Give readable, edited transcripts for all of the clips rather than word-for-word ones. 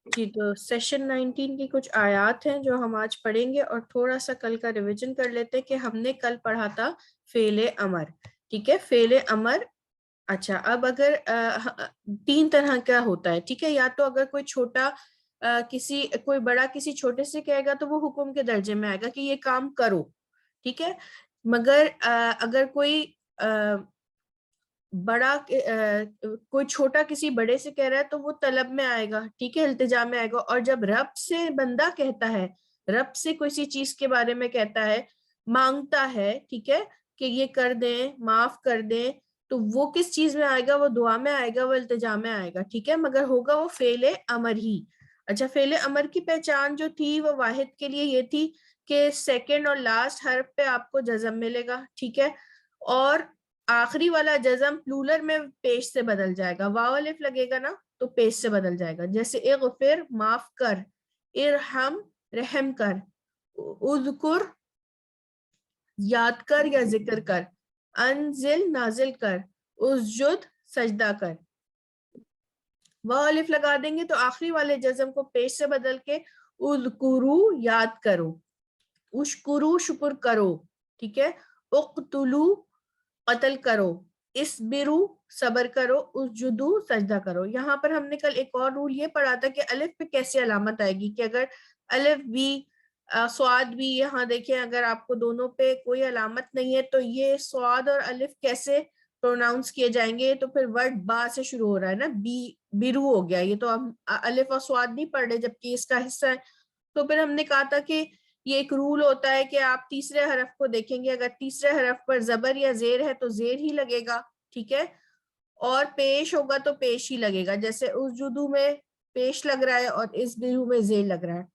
جی تو سیشن 19 کی کچھ آیات ہیں جو ہم آج پڑھیں گے اور تھوڑا سا کل کا ریویژن کر لیتے ہیں کہ ہم نے کل پڑھا تھا فعل امر. ٹھیک ہے, فعل امر. اچھا, اب اگر تین طرح کا ہوتا ہے. ٹھیک ہے, یا تو اگر کوئی چھوٹا کوئی بڑا کسی چھوٹے سے کہے گا تو وہ حکم کے درجے میں آئے گا کہ یہ کام کرو. ٹھیک ہے, مگر اگر کوئی بڑا کوئی چھوٹا کسی بڑے سے کہہ رہا ہے تو وہ طلب میں آئے گا. ٹھیک ہے, التجا میں آئے گا. اور جب رب سے بندہ کہتا ہے, رب سے کسی چیز کے بارے میں کہتا ہے, مانگتا ہے, ٹھیک ہے, کہ یہ کر دیں, معاف کر دیں, تو وہ کس چیز میں آئے گا؟ وہ دعا میں آئے گا, وہ التجا میں آئے گا. ٹھیک ہے, مگر ہوگا وہ فعل امر ہی. اچھا, فعل امر کی پہچان جو تھی وہ واحد کے لیے یہ تھی کہ سیکنڈ اور لاسٹ حرف پہ آپ کو جزم ملے گا. ٹھیک ہے, اور آخری والا جزم پلورل میں پیش سے بدل جائے گا. واو الف لگے گا نا تو پیش سے بدل جائے گا. جیسے اغفر معاف کر, ارحم رحم کر, اذکر یاد کر یا ذکر کر, انزل نازل کر, اسجد سجدہ کر. واو الف لگا دیں گے تو آخری والے جزم کو پیش سے بدل کے اذکرو یاد کرو, اشکرو شکر کرو. ٹھیک ہے, اقتلو قتل کرو, اسبرو صبر کرو, اسجدو سجدہ کرو. یہاں پر ہم نے کل ایک اور رول یہ پڑھا تھا کہ الف پہ کیسے علامت آئے گی, کہ اگر الف بھی سواد بھی, یہاں دیکھیں اگر آپ کو دونوں پہ کوئی علامت نہیں ہے تو یہ سواد اور الف کیسے پروناؤنس کیے جائیں گے؟ تو پھر ورڈ با سے شروع ہو رہا ہے نا, بیرو ہو گیا. یہ تو ہم الف اور سواد نہیں پڑھ رہے جبکہ اس کا حصہ ہے. تو پھر ہم نے کہا تھا کہ یہ ایک رول ہوتا ہے کہ آپ تیسرے حرف کو دیکھیں گے, اگر تیسرے حرف پر زبر یا زیر ہے تو زیر ہی لگے گا. ٹھیک ہے, اور پیش ہوگا تو پیش ہی لگے گا. جیسے اسجدو میں پیش لگ رہا ہے اور اسبرو میں زیر لگ رہا ہے.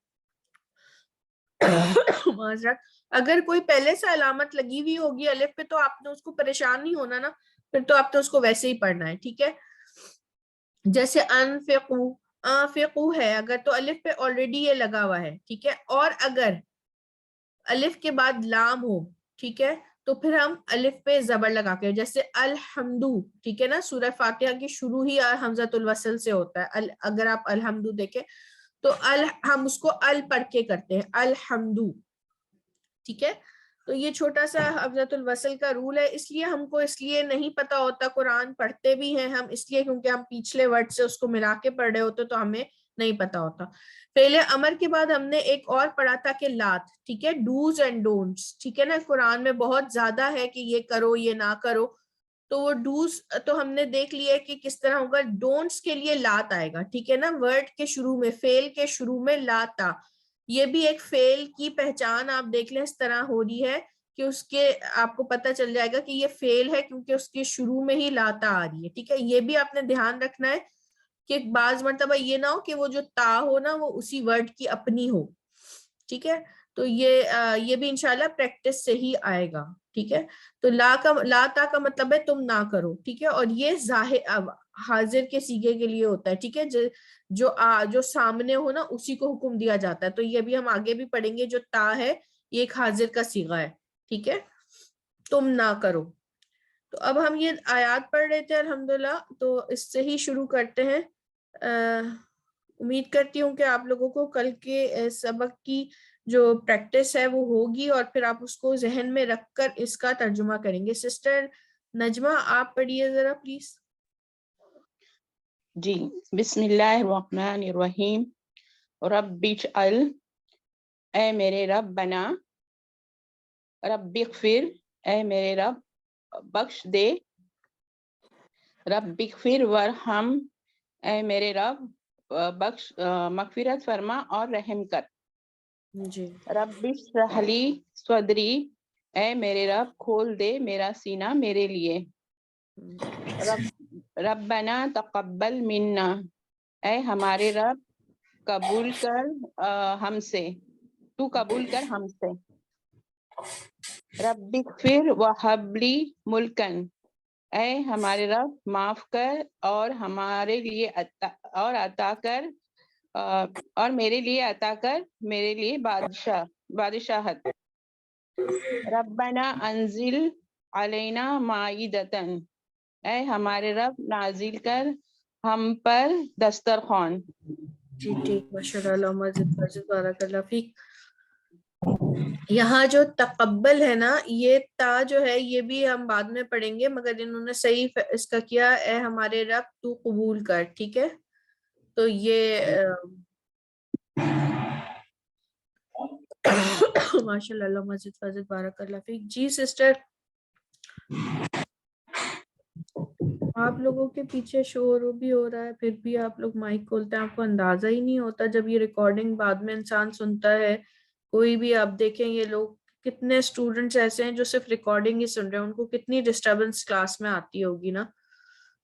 معذرت, اگر کوئی پہلے سے علامت لگی ہوئی ہوگی الف پہ تو آپ نے اس کو پریشان نہیں ہونا نا, پھر تو آپ نے اس کو ویسے ہی پڑھنا ہے. ٹھیک ہے, جیسے انفقو, انفقو ہے اگر تو الف پہ آلریڈی یہ لگا ہوا ہے. ٹھیک ہے, اور اگر الف کے بعد لام ہو, ٹھیک ہے, تو پھر ہم الف پہ زبر لگا کے, جیسے الحمدو. ٹھیک ہے نا, سورہ فاتحہ کی شروع ہی حمزۃ الوصل سے ہوتا ہے. اگر آپ الحمدو دیکھیں تو ہم اس کو ال پڑھ کے کرتے ہیں, الحمدو. ٹھیک ہے, تو یہ چھوٹا سا حمزۃ الوصل کا رول ہے. اس لیے ہم کو اس لیے نہیں پتا ہوتا, قرآن پڑھتے بھی ہیں ہم اس لیے کیونکہ ہم پچھلے ورڈ سے اس کو ملا کے پڑھ رہے ہوتے تو ہمیں نہیں پتا ہوتا. فعل امر کے بعد ہم نے ایک اور پڑھا تھا کہ لات. ٹھیک ہے, ڈوز اینڈ ڈونٹس. ٹھیک ہے نا, قرآن میں بہت زیادہ ہے کہ یہ کرو یہ نہ کرو, تو وہ ڈوز تو ہم نے دیکھ لیا کہ کس طرح ہوگا. ڈونٹس کے لیے لات آئے گا. ٹھیک ہے نا, ورڈ کے شروع میں, فعل کے شروع میں لاتا. یہ بھی ایک فعل کی پہچان آپ دیکھ لیں اس طرح ہو رہی ہے کہ اس کے آپ کو پتہ چل جائے گا کہ یہ فعل ہے کیونکہ اس کے شروع میں ہی لاتا آ رہی ہے. ٹھیک ہے, یہ بھی آپ نے دھیان رکھنا ہے کہ بعض مرتبہ یہ نہ ہو کہ وہ جو تا ہو نا وہ اسی ورڈ کی اپنی ہو. ٹھیک ہے, تو یہ بھی انشاءاللہ پریکٹس سے ہی آئے گا. ٹھیک ہے, تو لا تا کا مطلب ہے تم نہ کرو. ٹھیک ہے, اور یہ ظاہر حاضر کے سیغے کے لیے ہوتا ہے. ٹھیک ہے, جو سامنے ہو نا اسی کو حکم دیا جاتا ہے. تو یہ بھی ہم آگے بھی پڑھیں گے, جو تا ہے یہ ایک حاضر کا صیغہ ہے. ٹھیک ہے, تم نہ کرو. تو اب ہم یہ آیات پڑھ رہے تھے الحمدللہ, تو اس سے ہی شروع کرتے ہیں. امید کرتی ہوں کہ آپ لوگوں کو کل کے سبق کی جو پریکٹس ہے وہ ہوگی اور پھر آپ اس کو ذہن میں رکھ کر اس کا ترجمہ کریں گے. سسٹر نجمہ آپ پڑھیے ذرا پلیز. جی, بسم اللہ الرحمن الرحیم. رب اجعل, اے میرے رب بنا, رب اغفر, اے میرے رب بخش دے, رب اغفر ورحم, اے میرے رب بخش مغفرت فرما اور رحم کر. جی, رب اشرح لی صدری, اے میرے رب کھول دے میرا سینہ میرے لیے. ربنا تقبل منا, اے ہمارے رب قبول کر ہم سے, تو قبول کر ہم سے. رب اغفر وہب لی ملکن, اے ہمارے رب معاف کر اور ہمارے لیے عطا کر اور میرے لیے عطا کر میرے لیے بادشاہت. ربنا انزل علینا مائدتن, اے ہمارے رب نازل کر ہم پر دسترخوان. جی ٹھیک، ماشاء اللہ، مزید مزید، بارک اللہ فیک. یہاں جو تقبل ہے نا، یہ تا جو ہے یہ بھی ہم بعد میں پڑھیں گے، مگر انہوں نے صحیح اس کا کیا، اے ہمارے رب تو قبول کر، ٹھیک ہے. تو یہ ماشاء اللہ، مزید فضل، بارک اللہ فیک. جی سسٹر، آپ لوگوں کے پیچھے شور بھی ہو رہا ہے، پھر بھی آپ لوگ مائک کھولتے ہیں، آپ کو اندازہ ہی نہیں ہوتا جب یہ ریکارڈنگ بعد میں انسان سنتا ہے. کوئی بھی آپ دیکھیں، یہ لوگ کتنے اسٹوڈنٹس ایسے ہیں جو صرف ریکارڈنگ ہی سن رہے ہیں، ان کو کتنی ڈسٹربنس کلاس میں آتی ہوگی نا.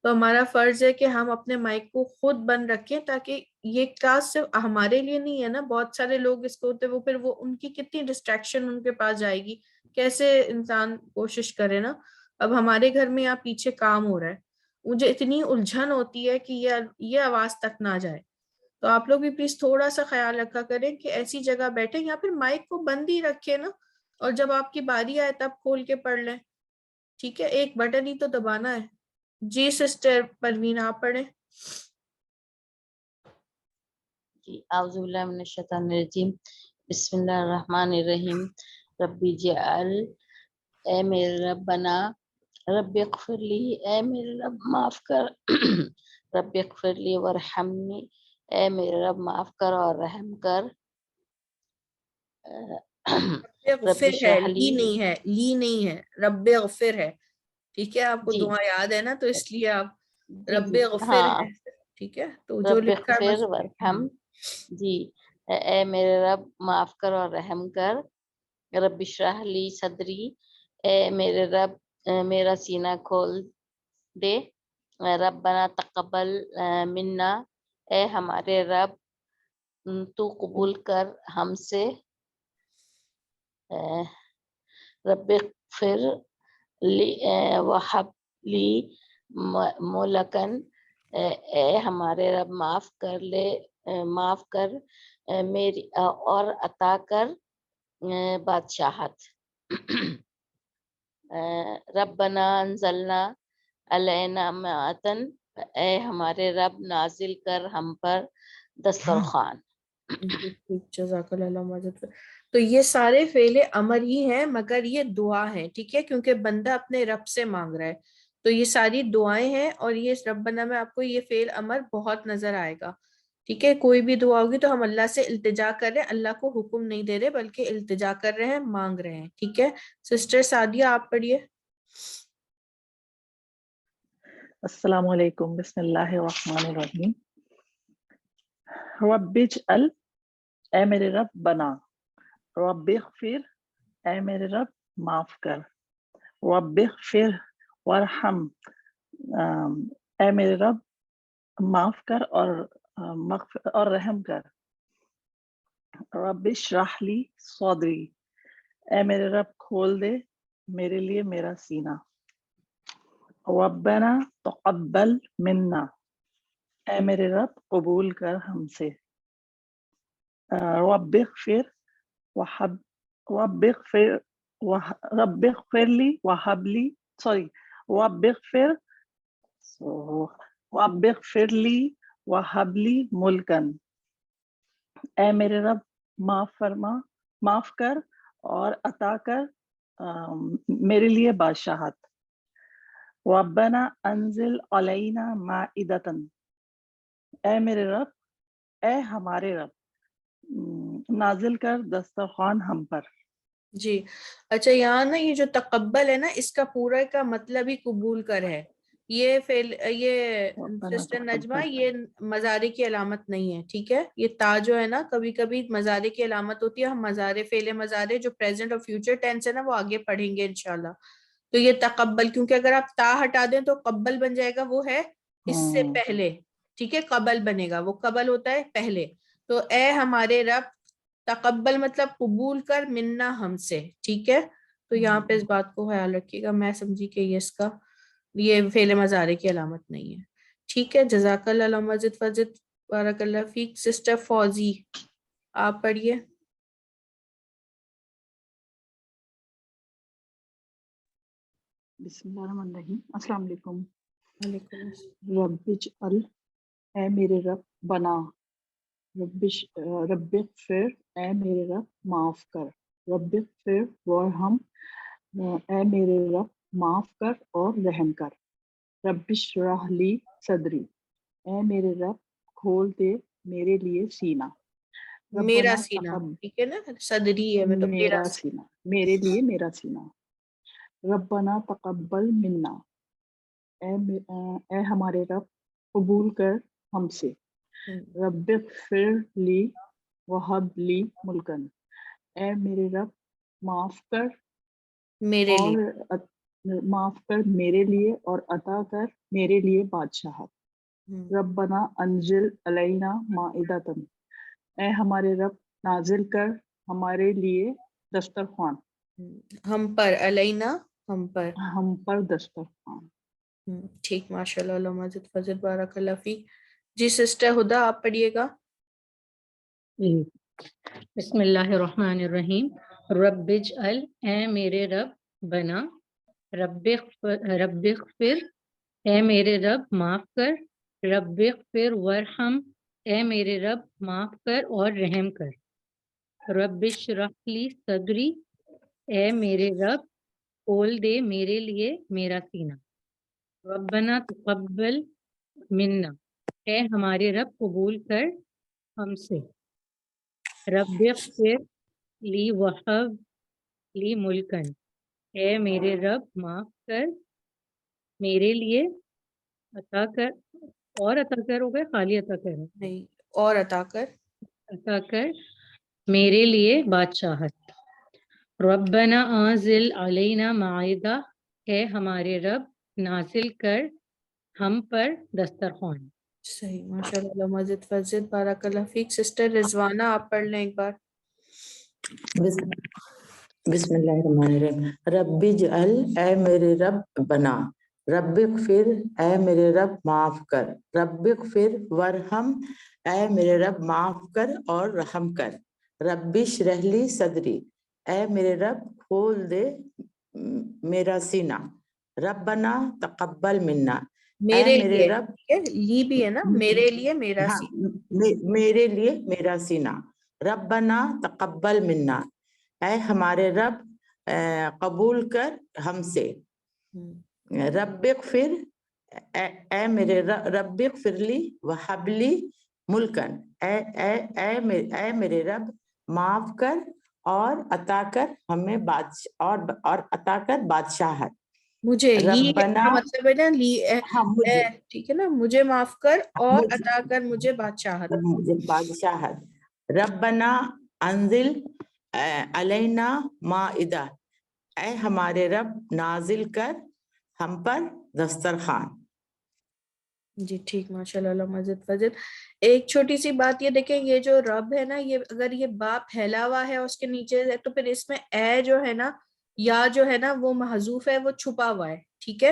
تو ہمارا فرض ہے کہ ہم اپنے مائک کو خود بند رکھیں، تاکہ یہ کلاس صرف ہمارے لیے نہیں ہے نا، بہت سارے لوگ اس کو ہوتے، وہ پھر وہ ان کی کتنی ڈسٹریکشن ان کے پاس جائے گی، کیسے انسان کوشش کرے نا. اب ہمارے گھر میں یہاں پیچھے کام ہو رہا ہے، مجھے اتنی الجھن ہوتی ہے کہ یہ آواز تک نہ جائے. تو آپ لوگ بھی پلیز تھوڑا سا خیال رکھا کریں کہ ایسی جگہ بیٹھیں یا پھر مائک کو بند ہی رکھے نا، اور جب آپ کی باری آئے تب کھول کے پڑھ لیں، ٹھیک ہے. ایک بٹن ہی تو دبانا ہے. جی سسٹر پروین، آپ پڑھیں. جی، اعوذ باللہ من الشیطان الرجیم، بسم اللہ الرحمن الرحیم. ربی جعل، اے میرے رب بنا، رب اغفر لی، اے میرے رب معاف کر، رب اغفر لی ورحمنی، اے میرے رب معاف کر اور رحم کر. رب رب اغفر ہے، اشرح لی، لی نہیں ہے، لی نہیں ہے، رب اغفر ہے، ٹھیک ہے. آپ کو جی دعا یاد ہے نا، تو اس لیے آپ جی رب جی اغفر ہاں، ہے، ٹھیک ہے. تو جو رب لکھا ہے اغفر بس ورحم. جی، اے میرے رب معاف کر اور رحم کر. رب اشرح لی صدری، اے میرے رب میرا سینہ کھول دے. ربنا تقبل منا، اے ہمارے رب تو قبول کر ہم سے. رب اغفر لی وہب لی ملکن، اے ہمارے رب معاف کر لے، معاف کر میری اور عطا کر بادشاہت. ربنا انزلنا علینا مائتن، اے ہمارے رب نازل کر ہم پر دسترخوان. جزاک اللہ مزید. تو یہ سارے فعل امر ہی ہیں، مگر یہ دعا ہے، ٹھیک ہے، کیونکہ بندہ اپنے رب سے مانگ رہا ہے. تو یہ ساری دعائیں ہیں، اور یہ ربنا میں آپ کو یہ فعل امر بہت نظر آئے گا، ٹھیک ہے. کوئی بھی دعا ہوگی تو ہم اللہ سے التجا کر رہے ہیں، اللہ کو حکم نہیں دے رہے بلکہ التجا کر رہے ہیں، مانگ رہے ہیں، ٹھیک ہے. سسٹر سعدیہ، آپ پڑھیے. السلام علیکم، بسم اللہ الرحمن الرحیم. رب اجعل، اے میرے رب بنا. رب اغفر، اے میرے رب معاف کر. رب اغفر ورحم، اے میرے رب معاف کر اور رحم کر. رب اشرح لی صدری، اے میرے رب کھول دے میرے لیے میرا سینہ. ربنا تقبل منا، اے میرے رب قبول کر ہم سے. رب اغفر رب اغفر لی وہب لی، رب اغفر لی وہب لی ملکن، اے میرے رب معاف کر اور عطا کر میرے لیے بادشاہت. ربنا انزل علینا مائدتن، اے میرے رب، اے ہمارے رب نازل کر دسترخوان ہم پر. جی اچھا، یہاں نا یہ جو تقبل ہے نا، اس کا پورا کا مطلب ہی قبول کر ہے. یہ سسٹر نجمہ، یہ مزارے کی علامت نہیں ہے، ٹھیک ہے. یہ تا جو ہے نا، کبھی کبھی مزارے کی علامت ہوتی ہے. ہم مزارے، فعل مزارے جو پریزنٹ اور فیوچر ٹینس ہے نا، وہ آگے پڑھیں گے انشاءاللہ. تو یہ تقبل، کیونکہ اگر آپ تا ہٹا دیں تو قبل بن جائے گا، وہ ہے اس سے پہلے، ٹھیک ہے. قبل بنے گا، وہ قبل ہوتا ہے پہلے. تو اے ہمارے رب، تقبل مطلب قبول کر، منا ہم سے، ٹھیک ہے. تو یہاں پہ اس بات کو خیال رکھیے گا. میں سمجھی کہ یہ فعل مضارع کی علامت نہیں ہے، ٹھیک ہے. جزاک اللہ مزید فضد، بارک اللہ فیک. سسٹر فوزی، آپ پڑھیے. بسم اللہ الرحمن الرحیم. السلام علیکم. وعلیکم السلام. رب اجعل، اے میرے رب بنا. رب اغفر، اے میرے رب معاف کر. رب اغفر وارحم، اے میرے رب معاف کر اور رحم کر. رب اشرح لی صدری، اے میرے رب کھول دے میرے لیے سینہ. میرا ربنا سینہ، تقبل، ٹھیک ہے نا، صدری ہے میں تو میرا میرا سینہ، میرے لیے میرا سینہ. ربنا تقبل منا، اے ہمارے رب قبول کر ہم سے. رب اغفر لی وہب لی ملکن، اے میرے رب معاف کر میرے اور لیے. معاف کر میرے لیے اور عطا کر میرے لیے بادشاہت. ربنا انزل علینا مائدۃ، اے ہمارے رب نازل کر ہمارے لیے دسترخوان. ہم پر، علینا ہم پر. دسترخوان. ٹھیک، ماشاء اللہ، علامہ فضل، بارک اللہ فیک. جی سسٹر ہدا آپ پڑھیے گا. بسم اللہ الرحمن الرحیم. رب اجعل، اے میرے رب بنا. رب اغفر، اے میرے رب معاف کر. رب اغفر وارحم، اے میرے رب معاف کر اور رحم کر. رب اشرح لی صدری، اے میرے رب کھول دے میرے لیے میرا سینہ. ربنا تقبل منا، اے ہمارے رب قبول کر ہم سے. رب اغفر لی وہب لی ملکن، اے میرے رب معاف کر میرے لیے عطا کر، اور عطا کر ہو گئے، خالی عطا کر ہے، نہیں، اور عطا کر. عطا کر میرے لیے بادشاہت. ربنا انزل علینا مائدہ، اے ہمارے رب نازل کر ہم پر دسترخوان. صحیح، ماشاء اللہ، علامہ فضل، بارک اللہ فیک. سسٹر رضوانہ آپ پڑھ لیں ایک بار. بسم اللہ الرحمن الرحیم. رب اجعل، اے میرے رب بنا. رب اغفر، اے میرے رب معاف کر. رب اغفر وارحم، اے میرے رب معاف کر اور رحم کر. رب اشرح لی صدری، اے میرے رب کھول دے میرا سینہ. ربنا تقبل منا، اے میرے میرے لیے، رب، ٹھیک ہے، لی بھی ہے نا، میرے لیے میرا ہاں، سینہ. میرے لیے میرا سینہ. ربنا تقبل منا، اے ہمارے رب قبول کر ہم سے. رب اغفر، اے میرے رب اغفر لی وہب لی ملکن، اے میرے رب معاف کر اور عطا کر ہمیں اور عطا کر بادشاہت. مجھے لی ربنا، کا مطلب ہے نا، لی ہاں مجھے، ٹھیک ہے نا، مجھے معاف کر اور عطا کر مجھے بادشاہت. مجھے بادشاہت. ربنا انزل علینا مائدہ، اے ہمارے رب نازل کر ہم پر دسترخوان. جی ٹھیک، ماشاء اللہ، علامہ فضل. ایک چھوٹی سی بات، یہ دیکھیں، یہ جو رب ہے نا، یہ اگر یہ با پھیلا ہوا ہے اس کے نیچے ہے تو پھر اس میں اے جو ہے نا، یا جو ہے نا وہ محذوف ہے، وہ چھپا ہوا ہے، ٹھیک ہے.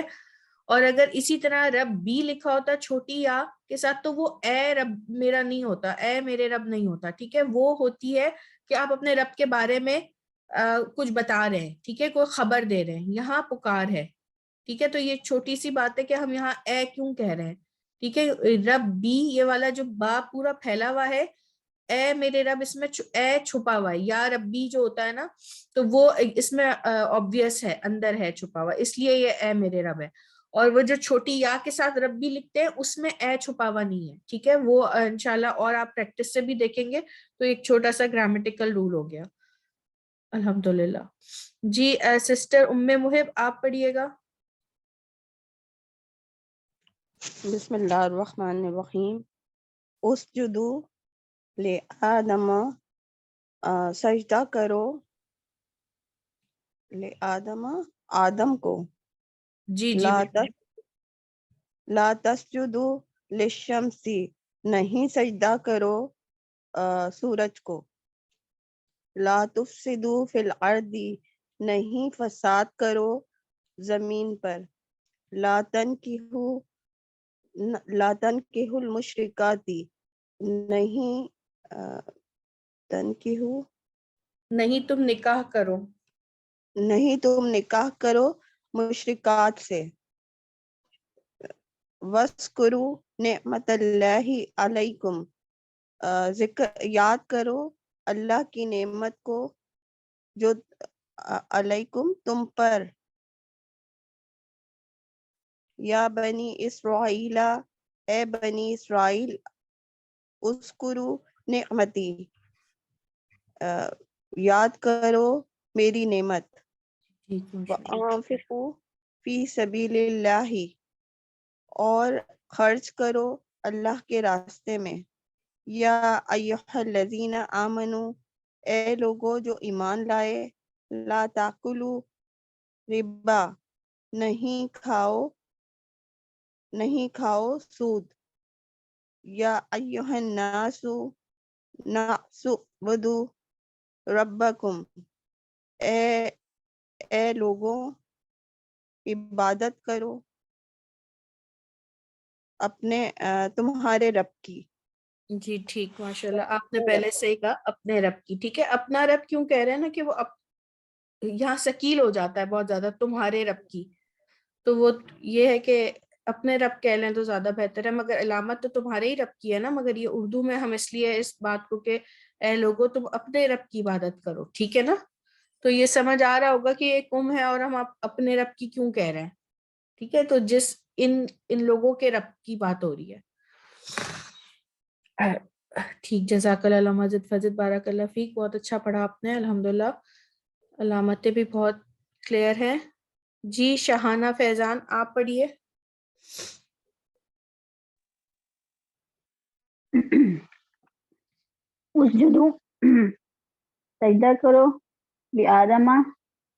اور اگر اسی طرح رب بھی لکھا ہوتا چھوٹی یا کے ساتھ تو وہ اے رب میرا نہیں ہوتا، اے میرے رب نہیں ہوتا، ٹھیک ہے. وہ ہوتی ہے کہ آپ اپنے رب کے بارے میں کچھ بتا رہے ہیں، ٹھیک ہے، کوئی خبر دے رہے ہیں. یہاں پکار ہے، ٹھیک ہے. تو یہ چھوٹی سی بات ہے کہ ہم یہاں اے کیوں کہہ رہے ہیں، ٹھیک ہے. رب بھی، یہ والا جو با پورا پھیلا ہوا ہے، اے میرے رب اس میں اے چھپا ہوا ہے. یا ربی جو ہوتا ہے نا، تو وہ اس میں obvious ہے، اندر ہے چھپا ہوا، اس لیے یہ اے میرے رب ہے. اور وہ جو چھوٹی یا کے ساتھ ربی لکھتے ہیں اس میں اے چھپا ہوا نہیں ہے، ٹھیک ہے. وہ انشاءاللہ اور آپ پریکٹس سے بھی دیکھیں گے تو ایک چھوٹا سا گرامیٹیکل رول ہو گیا. الحمدللہ. جی سسٹر ام محب آپ پڑھیے گا. بسم اللہ الرحمن الرحیم. اسجدو لآدم، سجدہ کرو لآدم، آدم کو. جی جی لا تسجدو للشمسی، نہیں سجدہ کرو سورج کو. لا تفسدو فی الارض، نہیں فساد کرو زمین پر. لا تنکحوا المشرکات، نہیں تم نکاح کرو، نہیں تم نکاح کرو مشرکات سے. وَاذْکُرُوا نعمت اللہ علیکم، ذکر یاد کرو اللہ کی نعمت کو جو علیکم تم پر، یا بنی اسرائیل اے بنی اسرائیل، اذکروا نعمتی یاد کرو میری نعمت، ٹھیک ماشاء اللہ۔ وَأَنفِقُوا فی سبیل اللہ، اور خرچ کرو اللہ کے راستے میں، یا ایھا الذین آمنوا اے لوگو جو ایمان لائے، لا تاکلوا ربا نہیں کھاؤ سود، یا ایھا الناس اعبدوا ربکم اے لوگوں عبادت کرو اپنے تمہارے رب کی۔ جی ٹھیک ماشاء اللہ، آپ نے پہلے سے ہی کہا اپنے رب کی، ٹھیک ہے۔ اپنا رب کیوں کہہ رہے ہیں نا کہ وہ یہاں ثقیل ہو جاتا ہے بہت زیادہ، تمہارے رب کی، تو وہ یہ ہے کہ اپنے رب کہہ لیں تو زیادہ بہتر ہے، مگر علامت تو تمہارے ہی رب کی ہے نا، مگر یہ اردو میں ہم اس لیے اس بات کو کہ اے لوگو تم اپنے رب کی عبادت کرو، ٹھیک ہے نا۔ تو یہ سمجھ آ رہا ہوگا کہ ایک ہے اور ہم اپنے رب کی کیوں کہہ رہے ہیں، ٹھیک ہے۔ تو ان لوگوں کے رب کی بات ہو رہی ہے۔ ٹھیک، جزاک اللہ مزید فضد، بارک اللہ فیک، بہت اچھا پڑھا آپ نے الحمدللہ، علامتیں بھی بہت کلیئر ہیں۔ جی شہانہ فیضان آپ پڑھیے۔ اسجدو سجدہ کرو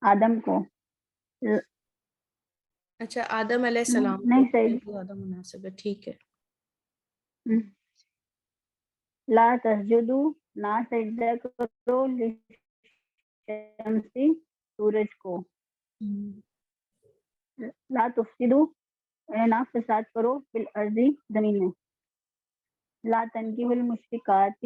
آدم کو، اچھا آدم علیہ السلام نہیں کو سجدہ زیادہ مناسب ہے، ٹھیک ہے۔ لا تسجدو نہ سجدہ کرو للشمس سورج کو، لا تفسدو نہ فساد کرو بالارض زمین میں، لا تنکحوا المشرکات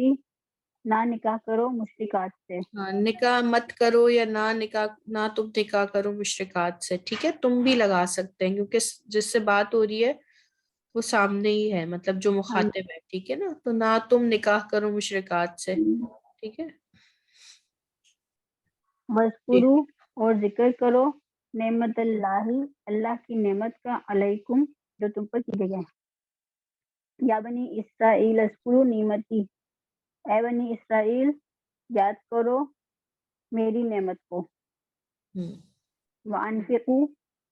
نہ نکاح کرو مشرکات سے، ہاں نکاح مت کرو یا نہ تم نکاح کرو مشرکات سے، ٹھیک ہے۔ تم بھی لگا سکتے ہیں کیونکہ جس سے بات ہو رہی ہے وہ سامنے ہی ہے، مطلب جو مخاطب ہے، ٹھیک ہے نا۔ تو نہ تم نکاح کرو مشرکات سے، ٹھیک ہے جی۔ وَاذْکُرُوا اور ذکر کرو نعمت اللہ اللہ کی نعمت کا علیکم جو تم پر کی گئی ہے، یا بنی اسرائیل اذکروا نعمتی اے بنی اسرائیل یاد کرو میری نعمت کو، وَأَنفِقُوا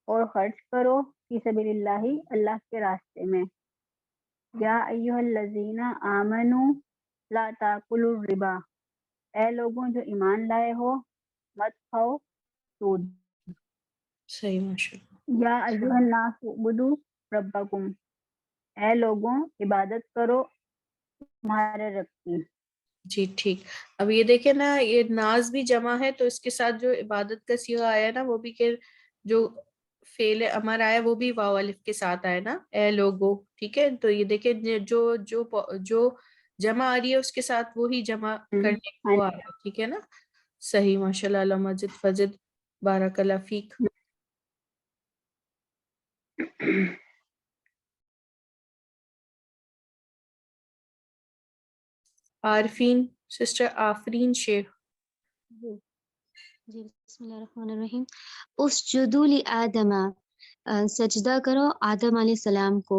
اور خرچ کرو فی سبیل اللہ اللہ کے راستے میں، یا ایھا الذین آمنوا لا تاکلوا الربا اے لوگوں جو ایمان لائے ہو مت کھاؤ سود، صحیح ماشاء اللہ۔ یا ایھا الناس اعبدوا ربکم اے لوگوں عبادت کرو تمہارے رب کی، جی ٹھیک، اب یہ دیکھیں نا، یہ ناز بھی جمع ہے تو اس کے ساتھ جو عبادت کا صیغہ آیا ہے نا وہ بھی، کہ جو فعل امر آیا وہ بھی واو الف کے ساتھ آیا نا، اے لوگو، ٹھیک ہے۔ تو یہ دیکھیں جو جمع آ رہی ہے اس کے ساتھ وہی جمع کرنے کو آ رہا ہے، ٹھیک ہے نا۔ صحیح ماشاء اللہ، اللہ مجد فضد، بارک اللہ فیک۔ عارفین سسٹر آفرین شیخ۔ جی بسم اللہ الرحمن الرحیم۔ اسجدوا لآدم سجدہ کرو آدم علیہ السلام کو،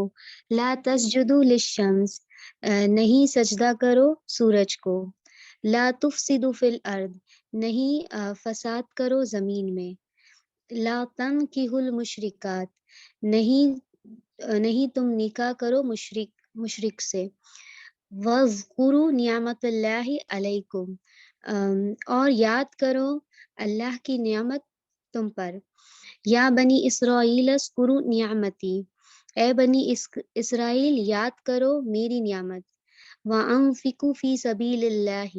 لا تسجدوا للشمس نہیں سجدہ کرو سورج کو، لا تفسدوا فی الارض نہیں فساد کرو زمین میں، لا تنکحوا المشرکات نہیں تم نکاح کرو مشرک سے، وَاذْکُرُوا نعمت اللہ علیکم اور یاد کرو اللہ کی نعمت تم پر، یا بنی اسرائیل اذکروا نعمتی اے بنی اسرائیل یاد کرو میری نعمت، وَأَنفِقُوا فی سبیل اللہ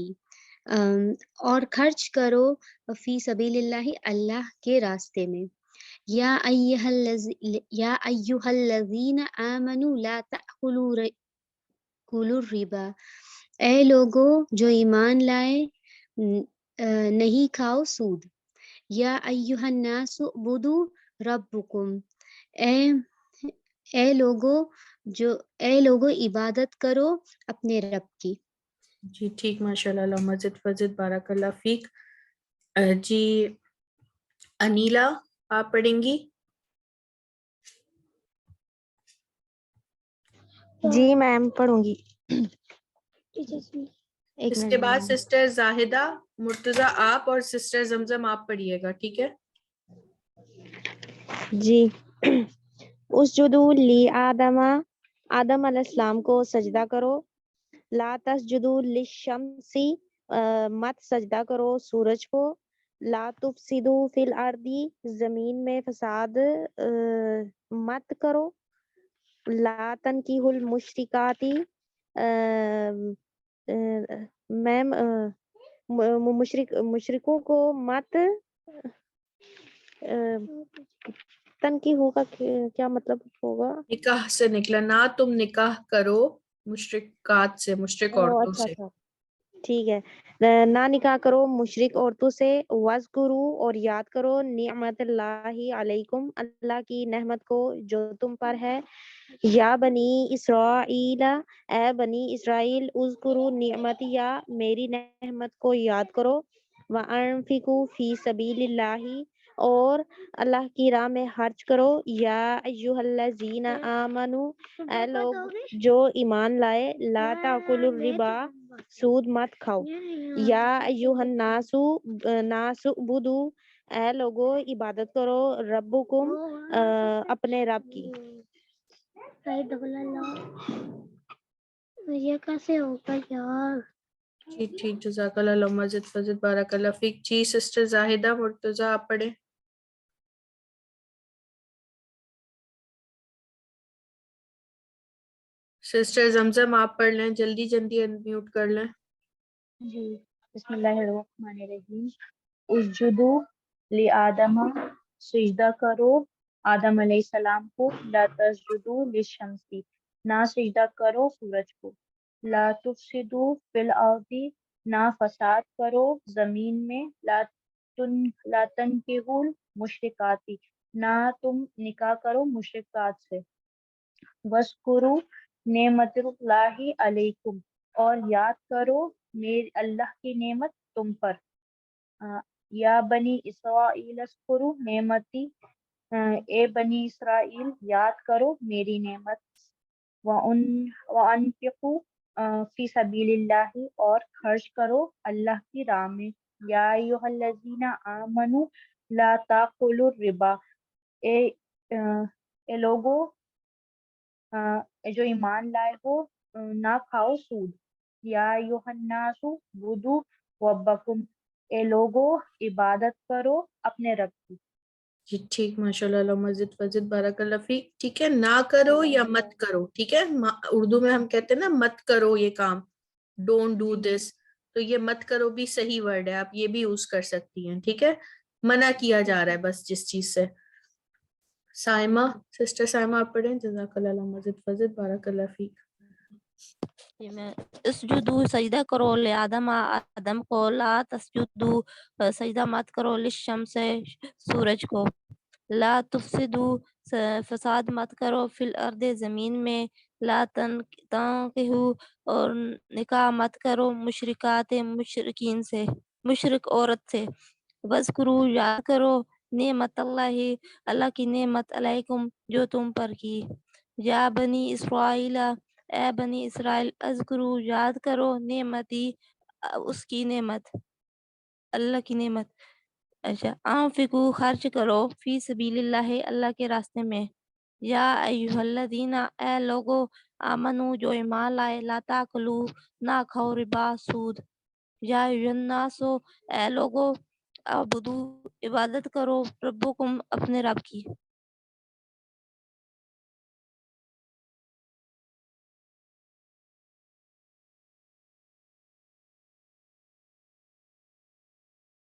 اور خرچ کرو فی سبیل اللہ اللہ کے راستے میں، یا ایھا الذین آمنوا لا تأکلوا الربا اے لوگو جو ایمان لائے نہیں کھاؤ سود، یا ایھا الناس اعبدوا ربکم اے لوگو جو اے لوگو عبادت کرو اپنے رب کی. جی ٹھیک، ماشاء اللہ، مزید فزید، بارک اللہ فیک. جی انیلا آپ پڑھیں گی؟ جی میم پڑھوں گی. ایک اس منٹ کے بعد میم. سسٹر زاہدہ، مرتضی آپ، اور سسٹر زمزم آپ پڑھیے گا، ٹھیک ہے؟ جی اسجدوا لی آدم علیہ السلام کو سجدہ کرو. لا تسجدوا للشمس مت سجدہ کرو سورج کو. لا تفسدوا فی الارض زمین میں فساد مت کرو. لا تنکحوا المشرکات میم مشرکوں کو مت تنکیحو کا کیا مطلب ہوگا؟ نکاح سے نکلا، نہ تم نکاح کرو مشرکات سے، مشرک عورتوں اچھا سے. اچھا ٹھیک ہے. نہ نکاح کرو مشرک عورتوں سے. وَاذْكُرُوا اور یاد کرو نعمت اللہ علیکم اللہ کی نعمت کو جو تم پر ہے. یا بنی اسرائیل اے بنی اسرائیل اذکروا نعمتی یا میری نعمت کو یاد کرو. وَأَنفِقُوا فِي سَبِيلِ اللَّهِ اور اللہ کی راہ میں خرچ کرو. یا ایھا الذین آمنوا اے لوگ جو ایمان لائے. لا تأکلوا الربا سود مت کھاؤ. یا ایھا الناس ناس اعبدوا اے لوگو عبادت کرو ربکم اپنے رب کی. یہ کیسے ہوگا یار؟ جی ٹھیک، جزاک اللہ، مزید فزید، بارک اللہ فیک. جی سسٹر زاہدہ، مرتضی آپ پڑھیں. سسٹر زمزم آپ پڑھ لیں، جلدی جلدی انمیوٹ کر لیں. جی بسم اللہ الرحمن الرحیم. اسجدوا لآدم سجدہ کرو آدم علیہ السلام کو. لا تسجدوا للشمس نہ سجدہ کرو سورج کو. لا تفسدوا فی الارض نہ فساد کرو زمین میں. لا تنکحوا المشرکات نہ تم نکاح کرو مشرکات سے. وَاذْكُرُوا نعمت اللہ علیکم اور یاد کرو اللہ کی نعمت تم پر. یا بنی اسرائیل اذکروا نعمتی اے بنی اسرائیل یاد کرو میری نعمت. وَأَنفِقُوا فِي سَبِيلِ اللَّهِ اور خرچ کرو اللہ کی راہ میں. یا ایھا الذین آمنوا لا تأکلوا الربا اے لوگو جو ایمان لائے ہو نہ کھاؤ سود. یا ایھا الناس اعبدوا ربکم اے لوگو عبادت کرو اپنے رب کی. جی ٹھیک، ماشاء اللہ، مزید فزید، بارک اللہ فیک. ٹھیک ہے، نہ کرو یا مت کرو، ٹھیک ہے. اردو میں ہم کہتے ہیں نا مت کرو یہ کام، ڈونٹ ڈو دس، تو یہ مت کرو بھی صحیح ورڈ ہے، آپ یہ بھی یوز کر سکتی ہیں، ٹھیک ہے. منع کیا جا رہا ہے بس جس چیز سے. سائمہ، سسٹر سائمہ آپ پڑھیں. جزاک اللہ، مزید فزید، بارک اللہ فیک. اسجدو سجدہ کرو لے آدم کو. لا تسجدو سجدہ مت کرو للشمس سورج کو. لا تفسدو فساد مت کرو فی الارض زمین میں. لا تنکحوا اور نکاح مت کرو مشرکات مشرکین سے، مشرک عورت سے. وذکروا یاد کرو نعمت اللہ کی نعمت علیکم جو تم پر کی. یا بنی اسرائیل اے بنی اسرائیل اذکروا یاد کرو نعمتی اس کی نعمت، اللہ کی نعمت. اچھا. انفقوا خرچ کرو فی سبیل اللہ اللہ کے راستے میں. یا ایھا الذین اے لوگو آمنو جو ایمان لائے. لا تاکلوا نہ کھاؤ ربا سود. یا ایھا الناس اے لوگو اعبدوا عبادت کرو ربکم اپنے رب کی.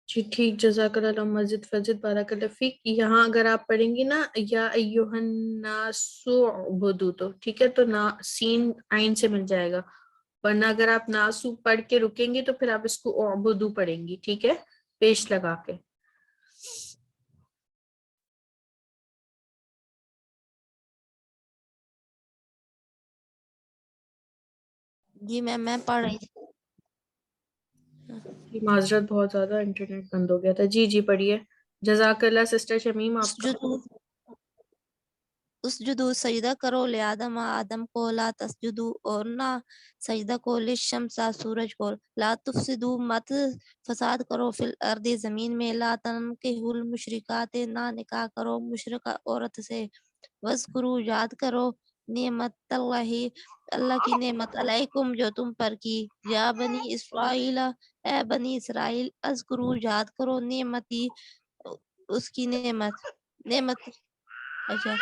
جی ٹھیک، جزاک اللہ، مزید فزید، بارک اللہ فیک. یہاں اگر آپ پڑھیں گی نا یا ایھا الناس اعبدوا تو ٹھیک ہے، تو نا سین عین سے مل جائے گا، ورنہ اگر آپ ناسو پڑھ کے رکیں گے تو پھر آپ اس کو اعبدوا پڑھیں گی، ٹھیک ہے، پیش لگا کے. جی میں پڑھ رہی تھی. جی معذرت، بہت زیادہ انٹرنیٹ بند ہو گیا تھا. جی جی پڑھیے. جزاک اللہ سسٹر شمیم. آپ کا اسجدو سجدہ کرو لے آدم کو، لا تسجدو اور نہ سجدہ کو، للشمس سورج کو، لا تفسدو مت فساد کرو، فی الارض زمین میں، لا تنکحوا المشرکات نہ نکاح کرو مشرک عورت سے، وذکرو یاد کرو نعمت اللہ کی نعمت علیکم جو تم پر کی، یا بنی اسرائیل اے بنی اسرائیل، اذکرو یاد کرو نعمتی اس کی نعمت اچھا،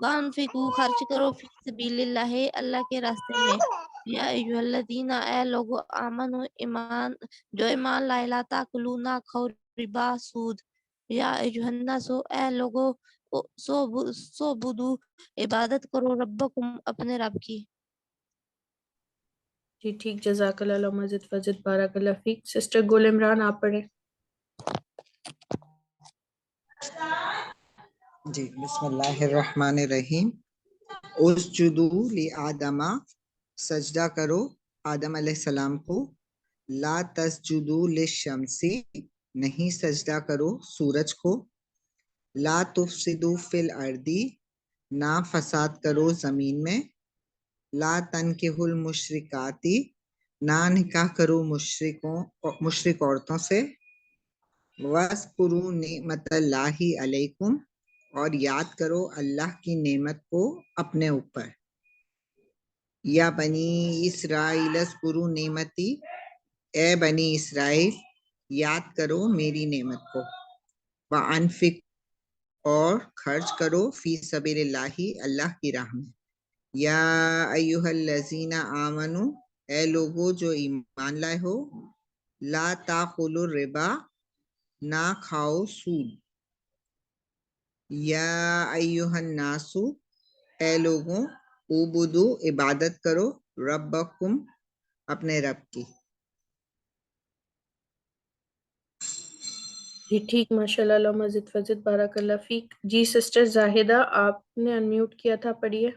وانفقو خرچ کرو فی سبیل اللہ اللہ کے راستے میں، یا ایھا الذین اے لوگو آمنو ایمان جو ایمان لائے، لا تاکلوا نہ کھاؤ ربا سود، یا ایھا الناس اے لوگو سو بدو عبادت کرو ربکم اپنے رب کی. جی ٹھیک. جزاک اللہ مزید فزد بارک اللہ فیک. سسٹر گل عمران آپ پڑھیں. جی بسم اللہ الرحمن الرحیم. اسجدوا لآدم، سجدہ کرو آدم علیہ السلام کو، لا تسجدوا للشمس، نہیں سجدہ کرو سورج کو، لا تفسدوا فی الارض، نہ فساد کرو زمین میں، لا تنکحوا المشرکات، نہ نکاح کرو مشرک عورتوں سے، وَاذْكُرُوا نِعْمَتَ اللَّهِ عَلَيْكُمْ، اور یاد کرو اللہ کی نعمت کو اپنے اوپر، یا بنی اسرائیل اذکروا نعمتی، اے بنی اسرائیل یاد کرو میری نعمت کو، وَأَنفِقْ، اور خرچ کرو فی سبیل اللہ اللہ کی راہ میں، یا ایھا الذین آمنو، اے لوگو جو ایمان لائے ہو، لا تاکلوا الربا، نہ کھاؤ سود، یا ایھا الناس، اے لوگوں، اعبدوا عبادت کرو ربکم اپنے رب کی. جی ٹھیک. ماشاء اللہ مزید فزد بارک اللہ فیک. جی سسٹر زاہدہ آپ نے انمیوٹ کیا تھا، پڑھیے.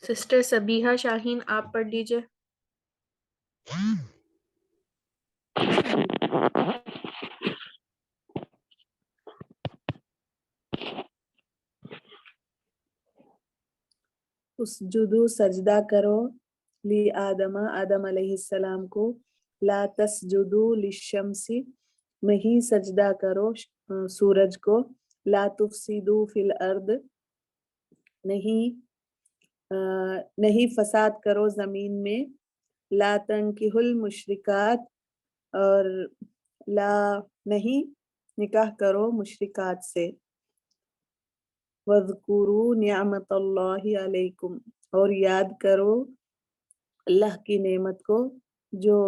سسٹر سبیحہ شاہین آپ پڑھ لیجئے. اسجدو سجدہ کرو لی آدم آدم علیہ السلام کو، لا تسجدو للشمس، نہیں سجدہ کرو سورج کو، لا تفسدو فی الارض، نہیں فساد کرو زمین میں، لا تنکحوا المشرکات، اور نہیں نکاح کرو مشرکات سے، وَاذْكُرُوا نِعْمَتَ اللَّهِ عَلَيْكُمْ، اور یاد کرو اللہ کی نعمت کو جو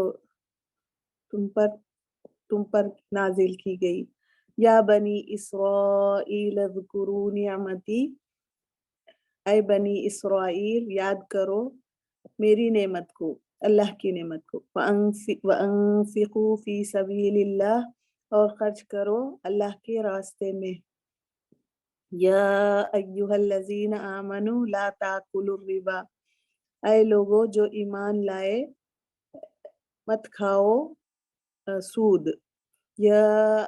تم پر نازل کی گئی، یا بنی اسرائیل اذکروا نعمتی، اے بنی اسرائیل یاد کرو میری نعمت کو، اللہ کی نعمت کو، وَأَنفِقُوا فِي سَبِيلِ اللَّهِ، اور خرچ کرو اللہ کے راستے میں، یا ایھا الذین آمنوا لا تاکلوا الربا، اے لوگو جو ایمان لائے مت کھاؤ سود، یا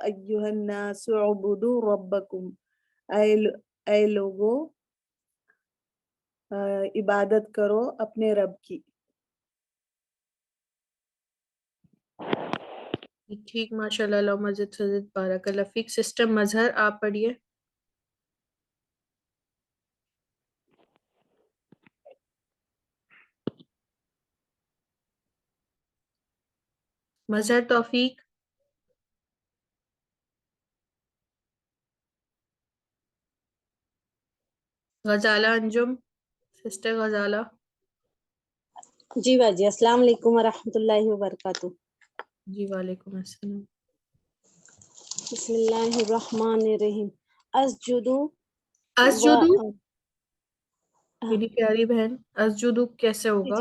ایھا الناس اعبدوا ربکم، اے لوگو عبادت کرو اپنے رب کی. ٹھیک. ماشاء اللہ مزید فزد بارک اللہ فیک. سسٹر مظہر آپ پڑھیے. مظہر توفیق. غزالہ انجم. سسٹر غزالہ. جی باجی، السلام علیکم ورحمۃ اللہ وبرکاتہ. جی وعلیکم السلام. بسم اللہ الرحمن الرحیم. اسجدو میری پیاری بہن، اسجدو کیسے ہوگا؟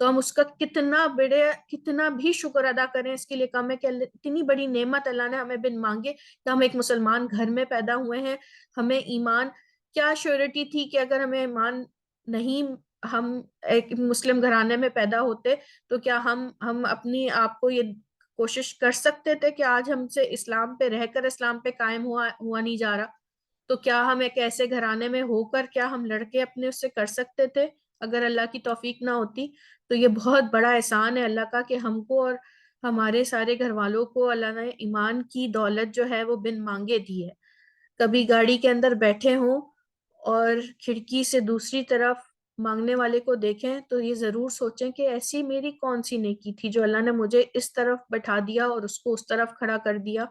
تو ہم اس کا کتنا بھی شکر ادا کریں اس کے لیے کم ہے کہ اتنی بڑی نعمت اللہ نے ہمیں بن مانگے کہ ہم ایک مسلمان گھر میں پیدا ہوئے ہیں. ہمیں ایمان, کیا شیورٹی تھی کہ اگر ہمیں ایمان نہیں, ہم ایک مسلم گھرانے میں پیدا ہوتے تو کیا ہم اپنی آپ کو یہ کوشش کر سکتے تھے کہ آج ہم سے اسلام پہ رہ کر اسلام پہ قائم ہوا نہیں جا رہا؟ تو کیا ہم ایک ایسے گھرانے میں ہو کر کیا ہم لڑکے اپنے اس سے کر سکتے تھے اگر اللہ کی توفیق نہ ہوتی؟ تو یہ بہت بڑا احسان ہے اللہ کا کہ ہم کو اور ہمارے سارے گھر والوں کو اللہ نے ایمان کی دولت جو ہے وہ بن مانگے دی ہے. کبھی گاڑی کے اندر بیٹھے ہوں اور کھڑکی سے دوسری طرف مانگنے والے کو دیکھیں تو یہ ضرور سوچیں کہ ایسی میری کون سی نیکی تھی جو اللہ نے مجھے اس طرف بٹھا دیا اور اس کو اس طرف کھڑا کر دیا.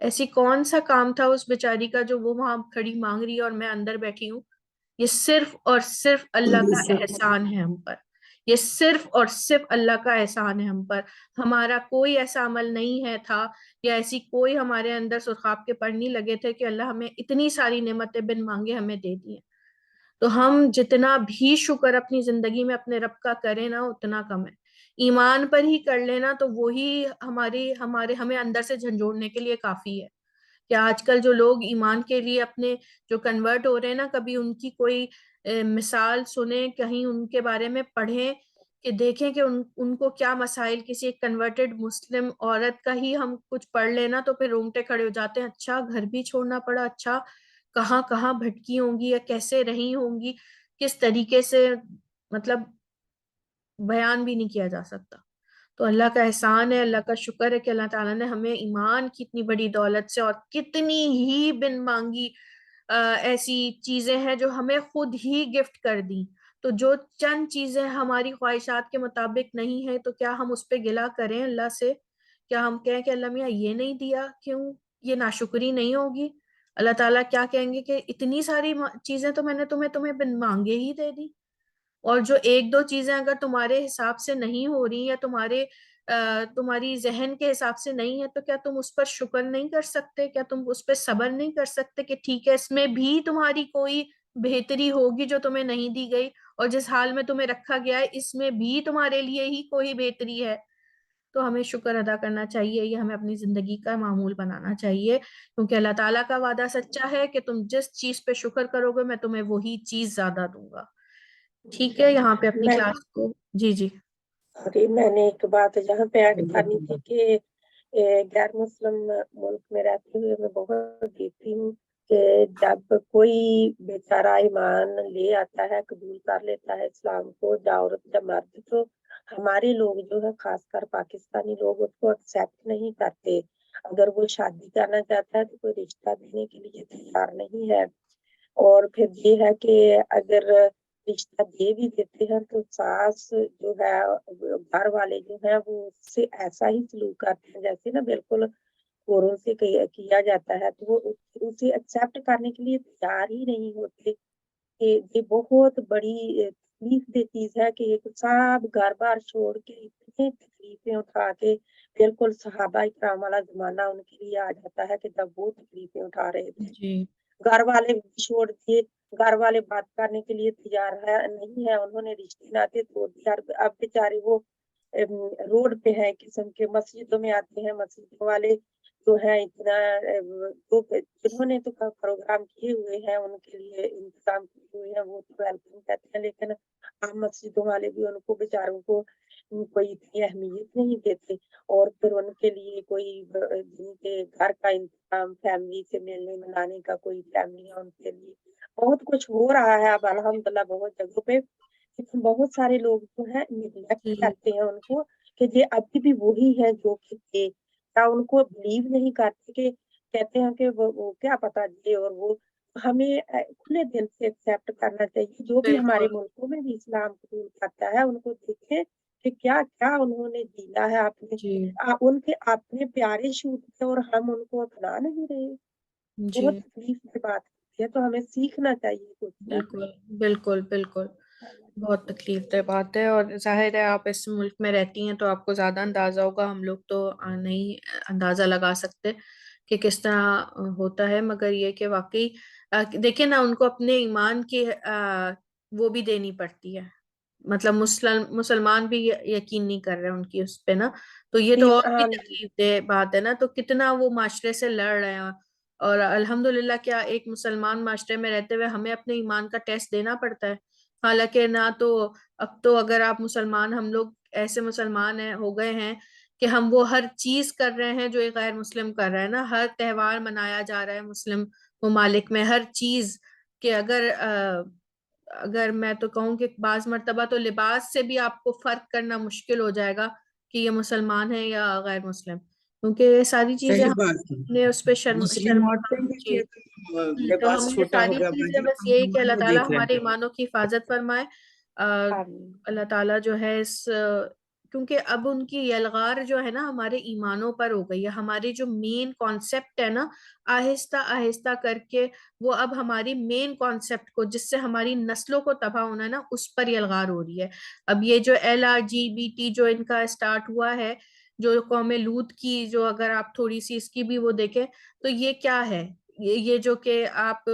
ایسی کون سا کام تھا اس بیچاری کا جو وہ وہاں کھڑی مانگ رہی ہے اور میں اندر بیٹھی ہوں. یہ صرف اور صرف اللہ کا احسان ہے ہم پر. یہ صرف اور صرف اللہ کا احسان ہے ہم پر. ہمارا کوئی ایسا عمل نہیں ہے تھا یا ایسی کوئی ہمارے اندر سرخاب کے پر نہیں لگے تھے کہ اللہ ہمیں اتنی ساری نعمتیں بن مانگے ہمیں دے دی ہیں. تو ہم جتنا بھی شکر اپنی زندگی میں اپنے رب کا کریں نا اتنا کم ہے. ایمان پر ہی کر لینا تو وہی ہمیں اندر سے جھنجھوڑنے کے لیے کافی ہے. کہ آج کل جو لوگ ایمان کے لیے اپنے جو کنورٹ ہو رہے ہیں نا, کبھی ان کی کوئی مثال سنیں, کہیں ان کے بارے میں پڑھیں کہ دیکھیں کہ ان کو کیا مسائل, کسی ایک کنورٹڈ مسلم عورت کا ہی ہم کچھ پڑھ لینا تو پھر رونگٹے کھڑے ہو جاتے ہیں. اچھا گھر بھی چھوڑنا پڑا, اچھا کہاں کہاں بھٹکی ہوں گی یا کیسے رہی ہوں گی, کس طریقے سے, مطلب بیان بھی نہیں کیا جا سکتا. تو اللہ کا احسان ہے, اللہ کا شکر ہے کہ اللہ تعالیٰ نے ہمیں ایمان کی اتنی بڑی دولت سے اور کتنی ہی بن مانگی ایسی چیزیں ہیں جو ہمیں خود ہی گفٹ کر دی. تو جو چند چیزیں ہماری خواہشات کے مطابق نہیں ہے تو کیا ہم اس پہ گلہ کریں اللہ سے؟ کیا ہم کہیں کہ اللہ میاں یہ نہیں دیا, کیوں؟ یہ ناشکری نہیں ہوگی؟ اللہ تعالیٰ کیا کہیں گے کہ اتنی ساری چیزیں تو میں نے تمہیں بن مانگے ہی دے دی, اور جو ایک دو چیزیں اگر تمہارے حساب سے نہیں ہو رہی یا تمہاری ذہن کے حساب سے نہیں ہے تو کیا تم اس پر شکر نہیں کر سکتے؟ کیا تم اس پہ صبر نہیں کر سکتے کہ ٹھیک ہے اس میں بھی تمہاری کوئی بہتری ہوگی جو تمہیں نہیں دی گئی, اور جس حال میں تمہیں رکھا گیا ہے اس میں بھی تمہارے لیے ہی کوئی بہتری ہے؟ تو ہمیں شکر ادا کرنا چاہیے, یہ ہمیں اپنی زندگی کا معمول بنانا چاہیے, کیونکہ اللہ تعالیٰ کا وعدہ سچا ہے کہ تم جس چیز پہ شکر کرو گے میں تمہیں وہی چیز زیادہ دوں گا. ٹھیک ہے, یہاں پہ اپنی کلاس کو جی میں نے ایک بات یہاں پہ ایڈ کرنی تھی کہ غیر مسلم ملک میں رہتے ہوئے میں بہت دیکھتی ہوں کہ جب کوئی بیچارہ ایمان لے آتا ہے, قبول کر لیتا ہے اسلام کو, یا عورت یا مرد, تو ہمارے لوگ جو ہے خاص کر پاکستانی لوگ اس کو ایکسیپٹ نہیں کرتے. اگر وہ شادی کرنا چاہتا ہے تو کوئی رشتہ دینے کے لیے تیار نہیں ہے. اور پھر یہ ہے کہ اگر رشتہ دے بھی دیتے ہیں تو ساس جو ہے, گھر والے جو ہیں وہ اس سے ایسا ہی سلوک کرتے ہیں جیسے نا بالکل گوروں سے کیا جاتا ہے, تو وہ اسے ایکسیپٹ کرنے کے لیے تیار ہی نہیں ہوتے. یہ بہت بڑی تکلیف دہ چیز ہے کہ سب گھر بار چھوڑ کے اتنی تکلیفیں اٹھا کے, بالکل صحابہ کرام والا زمانہ ان کے لیے آ جاتا ہے کہ جب وہ تکلیفیں اٹھا رہے تھے, گھر والے چھوڑ دیے, گھر والے بات کرنے کے لیے تیار نہیں ہے, انہوں نے رشتے ناطے توڑ دیا. اب بیچارے وہ روڈ پہ ہے قسم کے, مسجدوں میں آتے ہیں, مسجدوں والے جو ہے اتنا جنہوں نے تو پروگرام کیے ہوئے ہیں ان کے لیے انتظام کیے ہوئے ہیں وہ تو ویلکم کہتے ہیں, لیکن عام مسجدوں والے بھی ان کو بیچاروں کو کوئی اتنی اہمیت نہیں دیتے. اور پھر ان کے لیے کوئی جن کے گھر کا انتظام, فیملی سے ملنے ملانے کا کوئی فیملی ہے, ان کے لیے بہت کچھ ہو رہا ہے اب الحمدللہ بہت جگہوں پہ. بہت سارے لوگ جو ہے نیگلیکٹ کرتے ہیں ان کو کہ یہ ابھی بھی وہی ہے جو کہ تھے, یا ان کو بلیو نہیں کرتے, کہ کہتے ہیں کہ وہ کیا پتا جی. اور وہ ہمیں کھلے دل سے ایکسیپٹ کرنا چاہیے, جو بھی ہمارے ملکوں میں بھی اسلام قبول کرتا ہے ان کو دیکھیں کہ کیا کیا انہوں نے جینا ہے, ان کے اپنے پیارے شوٹ تھے اور ہم ان کو اپنا نہیں رہے. بہت تکلیف کی بات ہے, تو ہمیں سیکھنا چاہیے کچھ. بالکل بہت تکلیف دہ بات ہے, اور ظاہر ہے آپ اس ملک میں رہتی ہیں تو آپ کو زیادہ اندازہ ہوگا, ہم لوگ تو نہیں اندازہ لگا سکتے کہ کس طرح ہوتا ہے. مگر یہ کہ واقعی دیکھیں نا, ان کو اپنے ایمان کی وہ بھی دینی پڑتی ہے, مطلب مسلمان بھی یقین نہیں کر رہے ان کی اس پہ نا، تو یہ جی تو اور بھی ہاں جی تکلیف دہ بات ہے نا. تو کتنا وہ معاشرے سے لڑ رہے ہیں، اور الحمدللہ کیا ایک مسلمان معاشرے میں رہتے ہوئے ہمیں اپنے ایمان کا ٹیسٹ دینا پڑتا ہے. حالانکہ نہ تو اب تو اگر آپ مسلمان، ہم لوگ ایسے مسلمان ہو گئے ہیں کہ ہم وہ ہر چیز کر رہے ہیں جو ایک غیر مسلم کر رہا ہے نا. ہر تہوار منایا جا رہا ہے مسلم ممالک میں، ہر چیز. کہ اگر میں تو کہوں کہ بعض مرتبہ تو لباس سے بھی آپ کو فرق کرنا مشکل ہو جائے گا کہ یہ مسلمان ہے یا غیر مسلم، کیونکہ یہ ساری چیزیں صحیح ہم بات ہے. نے اس پہ مسلم عورتیں بھی جی. کہ تو لباس ہمیں یہ چھوٹا ہو ساری گیا چیزیں باجی، بس ہم یہی کہ اللہ وہ تعالیٰ دیکھ رہے ہمارے ہیں. ایمانوں کی حفاظت فرمائے. اللہ تعالیٰ جو ہے کیونکہ اب ان کی یلغار جو ہے نا ہمارے ایمانوں پر ہو گئی ہے. ہماری جو مین کانسیپٹ ہے نا، آہستہ آہستہ کر کے وہ اب ہماری مین کانسیپٹ کو، جس سے ہماری نسلوں کو تباہ ہونا ہے نا، اس پر یلغار ہو رہی ہے. اب یہ جو LGBT جو ان کا اسٹارٹ ہوا ہے، جو قوم لوط کی، جو اگر آپ تھوڑی سی اس کی بھی وہ دیکھیں تو یہ کیا ہے، یہ جو کہ آپ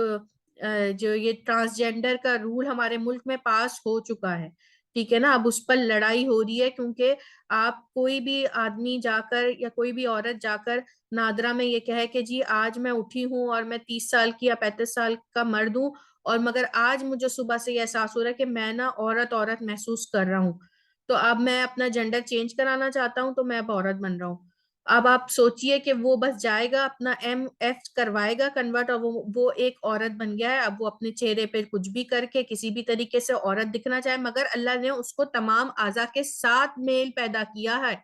جو یہ ٹرانسجینڈر کا رول ہمارے ملک میں پاس ہو چکا ہے، ٹھیک ہے نا. اب اس پر لڑائی ہو رہی ہے، کیونکہ آپ کوئی بھی آدمی جا کر یا کوئی بھی عورت جا کر نادرا میں یہ کہے کہ جی آج میں اٹھی ہوں اور میں 30 سال کی یا 35 سال کا مرد ہوں، اور مگر آج مجھے صبح سے یہ احساس ہو رہا ہے کہ میں نا عورت محسوس کر رہا ہوں، تو اب میں اپنا جینڈر چینج کرانا چاہتا ہوں، تو میں اب عورت بن رہا ہوں. اب آپ سوچئے کہ وہ بس جائے گا اپنا MF کروائے گا کنورٹ، اور وہ ایک عورت بن گیا ہے. اب وہ اپنے چہرے پہ کچھ بھی کر کے کسی بھی طریقے سے عورت دکھنا چاہے، مگر اللہ نے اس کو تمام اعضاء کے ساتھ میل پیدا کیا ہے.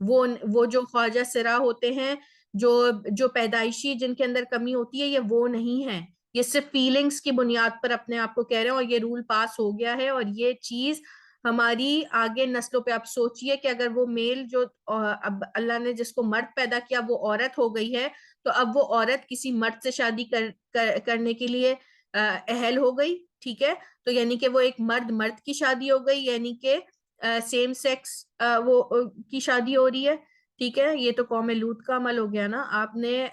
وہ جو خواجہ سرا ہوتے ہیں، جو پیدائشی جن کے اندر کمی ہوتی ہے، یہ وہ نہیں ہے. یہ صرف فیلنگز کی بنیاد پر اپنے آپ کو کہہ رہے ہیں، اور یہ رول پاس ہو گیا ہے. اور یہ چیز ہماری آگے نسلوں پہ، آپ سوچئے کہ اگر وہ میل جو اب اللہ نے جس کو مرد پیدا کیا وہ عورت ہو گئی ہے، تو اب وہ عورت کسی مرد سے شادی کرنے کے لیے اہل ہو گئی، ٹھیک ہے. تو یعنی کہ وہ ایک مرد کی شادی ہو گئی، یعنی کہ سیم سیکس وہ کی شادی ہو رہی ہے، ٹھیک ہے. یہ تو قوم لوط کا عمل ہو گیا نا. آپ نے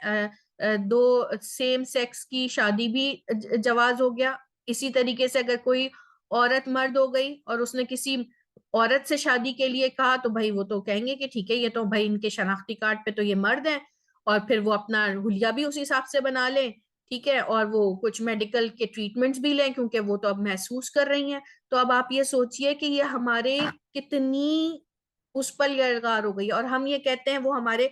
دو سیم سیکس کی شادی بھی جواز ہو گیا. اسی طریقے سے اگر کوئی عورت مرد ہو گئی اور اس نے کسی عورت سے شادی کے لیے کہا، تو بھائی وہ تو کہیں گے کہ ٹھیک ہے، یہ تو بھائی ان کے شناختی کارڈ پہ تو یہ مرد ہیں، اور پھر وہ اپنا حلیہ بھی اسی حساب سے بنا لیں، ٹھیک ہے. اور وہ کچھ میڈیکل کے ٹریٹمنٹس بھی لیں، کیونکہ وہ تو اب محسوس کر رہی ہیں. تو اب آپ یہ سوچئے کہ یہ ہمارے کتنی اس پر یلغار ہو گئی. اور ہم یہ کہتے ہیں، وہ ہمارے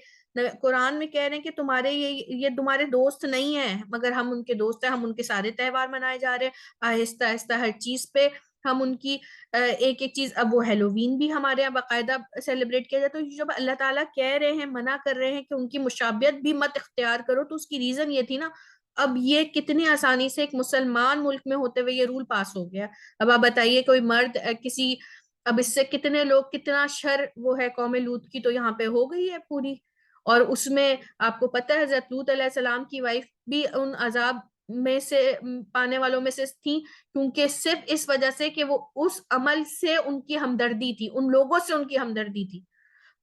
قرآن میں کہہ رہے ہیں کہ تمہارے یہ تمہارے دوست نہیں ہیں، مگر ہم ان کے دوست ہیں. ہم ان کے سارے تہوار منائے جا رہے ہیں آہستہ آہستہ، ہر چیز پہ ہم ان کی ایک چیز. اب وہ ہیلووین بھی ہمارے یہاں باقاعدہ سیلیبریٹ کیا جاتا ہے. تو جب اللہ تعالیٰ کہہ رہے ہیں، منع کر رہے ہیں کہ ان کی مشابہت بھی مت اختیار کرو، تو اس کی ریزن یہ تھی نا. اب یہ کتنی آسانی سے ایک مسلمان ملک میں ہوتے ہوئے یہ رول پاس ہو گیا. اب آپ بتائیے کوئی مرد کسی، اب اس سے کتنے لوگ، کتنا شر وہ ہے قوم لوط کی، تو یہاں پہ ہو گئی ہے پوری. اور اس میں آپ کو پتہ ہے حضرت لوط علیہ السلام کی وائف بھی ان عذاب میں سے پانے والوں میں سے تھی، کیونکہ صرف اس وجہ سے کہ وہ اس عمل سے ان کی ہمدردی تھی، ان لوگوں سے ان کی ہمدردی تھی.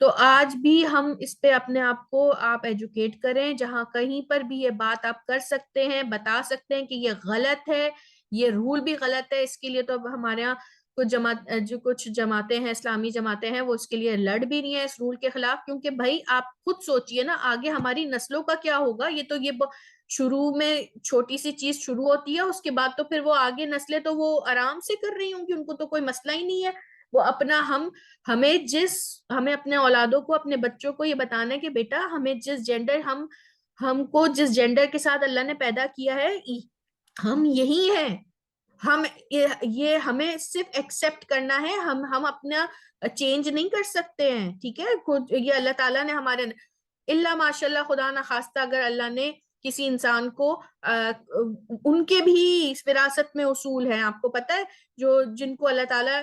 تو آج بھی ہم اس پہ اپنے آپ کو آپ ایجوکیٹ کریں، جہاں کہیں پر بھی یہ بات آپ کر سکتے ہیں، بتا سکتے ہیں کہ یہ غلط ہے، یہ رول بھی غلط ہے. اس کے لیے تو اب ہمارے یہاں کچھ جماعتیں ہیں، اسلامی جماعتیں ہیں، وہ اس کے لیے لڑ بھی نہیں ہے اس رول کے خلاف. کیونکہ بھائی آپ خود سوچئے نا، آگے ہماری نسلوں کا کیا ہوگا. یہ تو یہ شروع میں چھوٹی سی چیز شروع ہوتی ہے، اس کے بعد تو پھر وہ آگے نسلیں تو وہ آرام سے کر رہی ہوں گی، ان کو تو کوئی مسئلہ ہی نہیں ہے. وہ اپنا ہمیں اپنے اولادوں کو، اپنے بچوں کو یہ بتانا ہے کہ بیٹا ہمیں جس جینڈر ہم کو جس جینڈر کے ساتھ اللہ نے پیدا کیا ہے، ہم یہی ہیں. یہ ہمیں صرف ایکسپٹ کرنا ہے، ہم اپنا چینج نہیں کر سکتے ہیں، ٹھیک ہے. یہ اللہ تعالیٰ نے ہمارے اللہ ماشاء اللہ خدا نخواستہ اگر اللہ نے کسی انسان کو ان کے بھی وراثت میں اصول ہیں، آپ کو پتہ ہے، جن کو اللہ تعالیٰ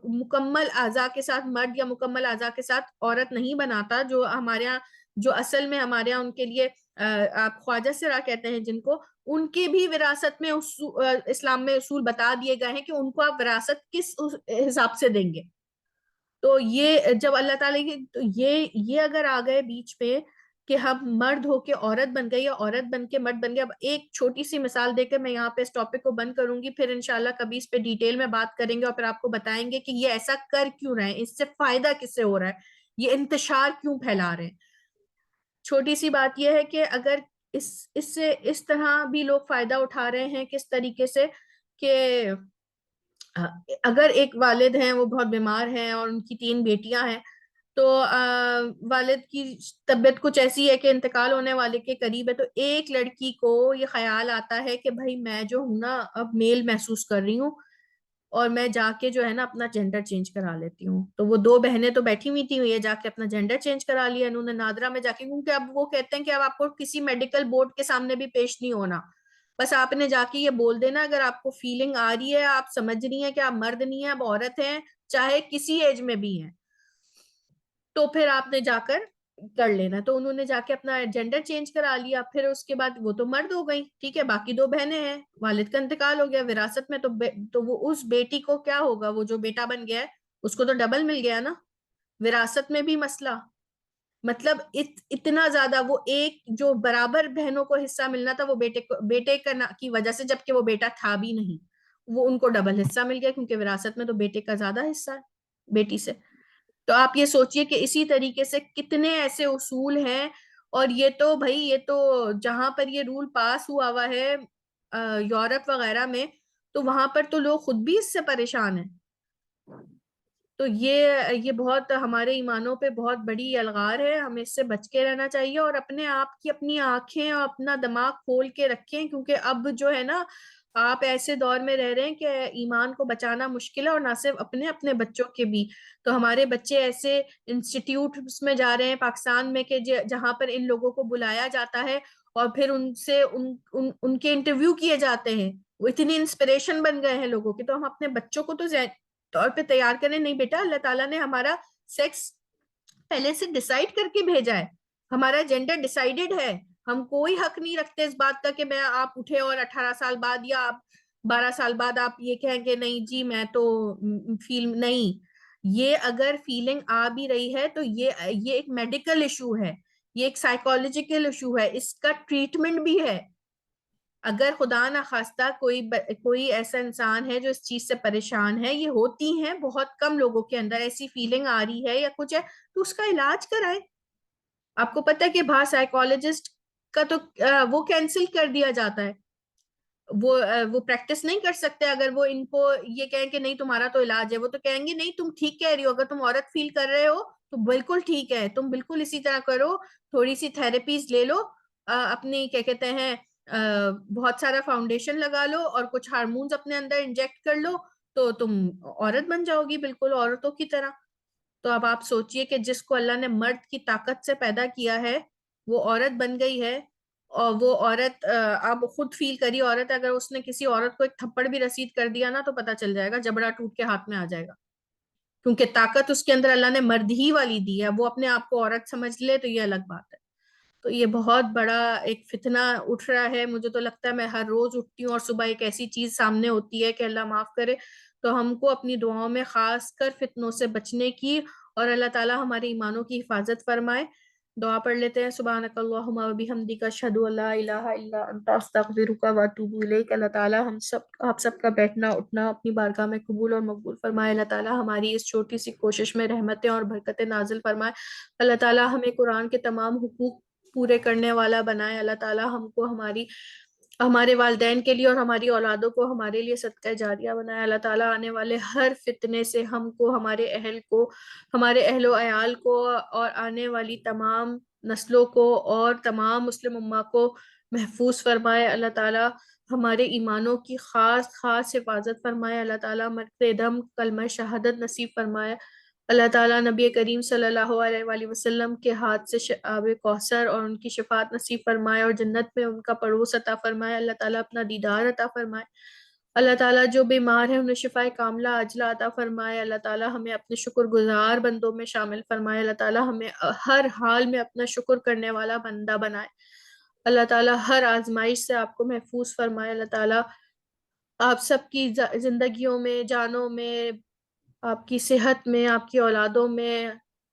مکمل اعضاء کے ساتھ مرد یا مکمل اعضاء کے ساتھ عورت نہیں بناتا، جو ہمارے یہاں، جو اصل میں ہمارے یہاں ان کے لیے آپ خواجہ سرا کہتے ہیں جن کو، ان کے بھی وراثت میں اسلام میں اصول بتا دیے گئے ہیں کہ ان کو آپ وراثت کس حساب سے دیں گے. تو یہ جب اللہ تعالیٰ یہ اگر آ گئے بیچ پہ، کہ ہم مرد ہو کے عورت بن گئے یا عورت بن کے مرد بن گئے. اب ایک چھوٹی سی مثال دے کے میں یہاں پہ اس ٹاپک کو بند کروں گی, پھر انشاءاللہ کبھی اس پہ ڈیٹیل میں بات کریں گے اور پھر آپ کو بتائیں گے کہ یہ ایسا کر کیوں رہے ہیں, اس سے فائدہ کس سے ہو رہا ہے, یہ انتشار کیوں پھیلا رہے ہیں. چھوٹی سی بات یہ ہے کہ اگر اس سے اس طرح بھی لوگ فائدہ اٹھا رہے ہیں کس طریقے سے کہ اگر ایک والد ہیں وہ بہت بیمار ہیں اور ان کی 3 بیٹیاں ہیں, تو والد کی طبیعت کچھ ایسی ہے کہ انتقال ہونے والے کے قریب ہے, تو ایک لڑکی کو یہ خیال آتا ہے کہ بھائی میں جو ہوں نا اب میل محسوس کر رہی ہوں اور میں جا کے جو ہے نا اپنا جینڈر چینج کرا لیتی ہوں. تو وہ 2 بہنیں تو بیٹھی ہوئی تھیں, یہ جا کے اپنا جینڈر چینج کرا لیا انہوں نے نادرا میں جا کے, کیونکہ اب وہ کہتے ہیں کہ اب آپ کو کسی میڈیکل بورڈ کے سامنے بھی پیش نہیں ہونا, بس آپ نے جا کے یہ بول دینا اگر آپ کو فیلنگ آ رہی ہے, آپ سمجھ رہی ہیں کہ آپ مرد نہیں ہیں, اب عورت ہیں, چاہے کسی ایج میں بھی ہیں, تو پھر آپ نے جا کر لینا. تو انہوں نے جا کے اپنا جینڈر چینج کرا لیا. پھر اس کے بعد وہ تو مرد ہو گئی, ٹھیک ہے, باقی 2 بہنیں ہیں, والد کا انتقال ہو گیا وراثت میں, تو وہ اس بیٹی کو کیا ہوگا, وہ جو بیٹا بن گیا ہے اس کو تو ڈبل مل گیا نا, وراثت میں بھی مسئلہ, مطلب اتنا زیادہ, وہ ایک جو برابر بہنوں کو حصہ ملنا تھا وہ بیٹے کی وجہ سے, جبکہ وہ بیٹا تھا بھی نہیں, وہ ان کو ڈبل حصہ مل گیا کیونکہ وراثت میں تو بیٹے کا زیادہ حصہ ہے بیٹی سے. تو آپ یہ سوچئے کہ اسی طریقے سے کتنے ایسے اصول ہیں, اور یہ تو بھائی یہ تو جہاں پر یہ رول پاس ہوا ہے یورپ وغیرہ میں, تو وہاں پر تو لوگ خود بھی اس سے پریشان ہیں. تو یہ بہت ہمارے ایمانوں پہ بہت بڑی الغار ہے, ہمیں اس سے بچ کے رہنا چاہیے اور اپنے آپ کی اپنی آنکھیں اور اپنا دماغ کھول کے رکھیں, کیونکہ اب جو ہے نا آپ ایسے دور میں رہ رہے ہیں کہ ایمان کو بچانا مشکل ہے, اور نہ صرف اپنے بچوں کے بھی. تو ہمارے بچے ایسے انسٹیٹیوٹس میں جا رہے ہیں پاکستان میں کہ جہاں پر ان لوگوں کو بلایا جاتا ہے اور پھر ان سے ان کے انٹرویو کیے جاتے ہیں, وہ اتنی انسپریشن بن گئے ہیں لوگوں کی. تو ہم اپنے بچوں کو تو طور پہ تیار کریں, نہیں بیٹا اللہ تعالیٰ نے ہمارا سیکس پہلے سے ڈیسائیڈ کر کے بھیجا ہے, ہمارا جینڈر ڈیسائیڈڈ ہے, ہم کوئی حق نہیں رکھتے اس بات کا کہ میں آپ اٹھے اور 18 سال بعد یا آپ 12 سال بعد آپ یہ کہیں کہ نہیں جی میں تو فیل نہیں. یہ اگر فیلنگ آ بھی رہی ہے تو یہ ایک میڈیکل ایشو ہے, یہ ایک سائیکولوجیکل ایشو ہے, اس کا ٹریٹمنٹ بھی ہے. اگر خدا نخواستہ کوئی ایسا انسان ہے جو اس چیز سے پریشان ہے, یہ ہوتی ہیں بہت کم لوگوں کے اندر ایسی فیلنگ آ رہی ہے یا کچھ ہے, تو اس کا علاج کرائیں. آپ کو پتہ ہے کہ باہر سائیکالوجسٹ کا تو وہ کینسل کر دیا جاتا ہے, وہ پریکٹس نہیں کر سکتے. اگر وہ ان کو یہ کہیں کہ نہیں تمہارا تو علاج ہے, وہ تو کہیں گے نہیں تم ٹھیک کہہ رہی ہو, اگر تم عورت فیل کر رہے ہو تو بالکل ٹھیک ہے, تم بالکل اسی طرح کرو, تھوڑی سی تھراپیز لے لو, اپنی کیا کہتے ہیں بہت سارا فاؤنڈیشن لگا لو اور کچھ ہارمونز اپنے اندر انجیکٹ کر لو, تو تم عورت بن جاؤ گی بالکل عورتوں کی طرح. تو اب آپ سوچئے کہ جس کو اللہ نے مرد کی طاقت سے پیدا کیا ہے وہ عورت بن گئی ہے, اور وہ عورت آپ خود فیل کری, عورت اگر اس نے کسی عورت کو ایک تھپڑ بھی رسید کر دیا نا تو پتہ چل جائے گا, جبڑا ٹوٹ کے ہاتھ میں آ جائے گا, کیونکہ طاقت اس کے اندر اللہ نے مرد ہی والی دی ہے. وہ اپنے آپ کو عورت سمجھ لے تو یہ الگ بات ہے. تو یہ بہت بڑا ایک فتنہ اٹھ رہا ہے. مجھے تو لگتا ہے میں ہر روز اٹھتی ہوں اور صبح ایک ایسی چیز سامنے ہوتی ہے کہ اللہ معاف کرے, تو ہم کو اپنی دعاؤں میں خاص کر فتنوں سے بچنے کی اور اللہ تعالی ہمارے ایمانوں کی حفاظت فرمائے. دعا پڑھ لیتے ہیں. سبحانک اللہم و بحمدک اشہد ان لا الہ الا انت استغفرک و اتوب الیک. اللہ تعالی آپ سب کا بیٹھنا اٹھنا اپنی بارگاہ میں قبول اور مقبول فرمائے. اللہ تعالی ہماری اس چھوٹی سی کوشش میں رحمتیں اور برکتیں نازل فرمائے. اللہ تعالی ہمیں قرآن کے تمام حقوق پورے کرنے والا بنائے. اللہ تعالی ہم کو ہمارے والدین کے لیے اور ہماری اولادوں کو ہمارے لیے صدقہ جاریہ بنائے. اللہ تعالیٰ آنے والے ہر فتنے سے ہم کو, ہمارے اہل و عیال کو اور آنے والی تمام نسلوں کو اور تمام مسلم امہ کو محفوظ فرمائے. اللہ تعالیٰ ہمارے ایمانوں کی خاص حفاظت فرمائے. اللہ تعالیٰ مرتے دم کلمہ شہادت نصیب فرمائے. اللہ تعالیٰ نبی کریم صلی اللہ علیہ وآلہ وسلم کے ہاتھ سے آب کوثر اور ان کی شفاعت نصیب فرمائے اور جنت میں ان کا پڑوس عطا فرمائے. اللہ تعالیٰ اپنا دیدار عطا فرمائے. اللہ تعالیٰ جو بیمار ہے انہیں شفاء کاملہ عاجلہ عطا فرمائے. اللہ تعالیٰ ہمیں اپنے شکر گزار بندوں میں شامل فرمائے. اللہ تعالیٰ ہمیں ہر حال میں اپنا شکر کرنے والا بندہ بنائے. اللہ تعالیٰ ہر آزمائش سے آپ کو محفوظ فرمائے. اللہ تعالیٰ آپ سب کی زندگیوں میں, جانوں میں, آپ کی صحت میں, آپ کی اولادوں میں